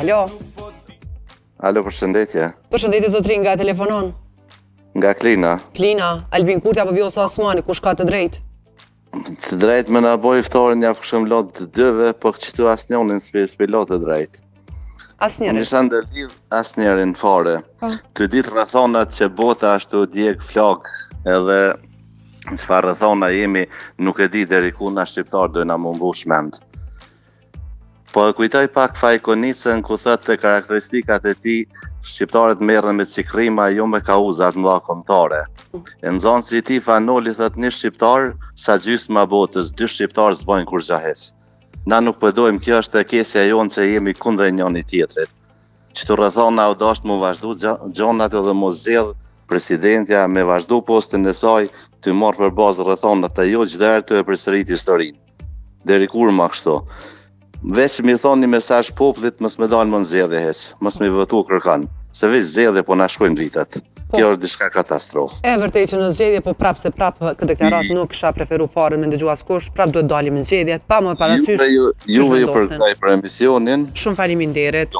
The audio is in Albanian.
Alo, Alo, përshëndetje. përshëndetje zotrin, nga telefonon. Nga Klina. Klina, Albin Kurti apo Vjosa Osmani, kush ka të drejtë? Të drejt me na boj ftoren ja kushëm lot të dëve, po këqitu asnjonin s'pe lot të drejt. Unë Asnjëri. isha ndërlidh asnjërin fare. Po. Të ditë rrethonat që bota ashtu djeg flok, edhe çfarë rrethona jemi, nuk e di deri ku na shqiptar do na mbush mend. Po e kujtoj pak Fajkonicën ku thotë karakteristikat e tij shqiptarët merren me cikrima jo me kauzat mëdha kombëtare. E nxënësi i tij Fanoli thotë një shqiptar sa gjysma botës, dy shqiptar s'bojnë kur gjahes. Na nuk përdojmë, kjo është e kesja jonë që jemi kundër njëri tjetrit. Që të rrethona u dasht mu vazhdu gjonat edhe mu zgjedh presidentja me vazhdu postin e saj të marrë për bazë rrethonat e jo çdo herë të e përsërit historinë. Deri kur ma kështu. Veç mi thonë një mesazh popullit, mos me dalë më në zgjedhje hes, mos me votu kërkan, se veç zgjedhje po na shkojnë dritat. Kjo është diçka katastrofë. E vërtet që në zgjedhje, po prapë se prapë këtë deklarat nuk kisha preferu fare me ndëgju askush, prapë duhet dalim në zgjedhje, pa më parasysh. Juve ju përkthej për emisionin. Shumë faleminderit.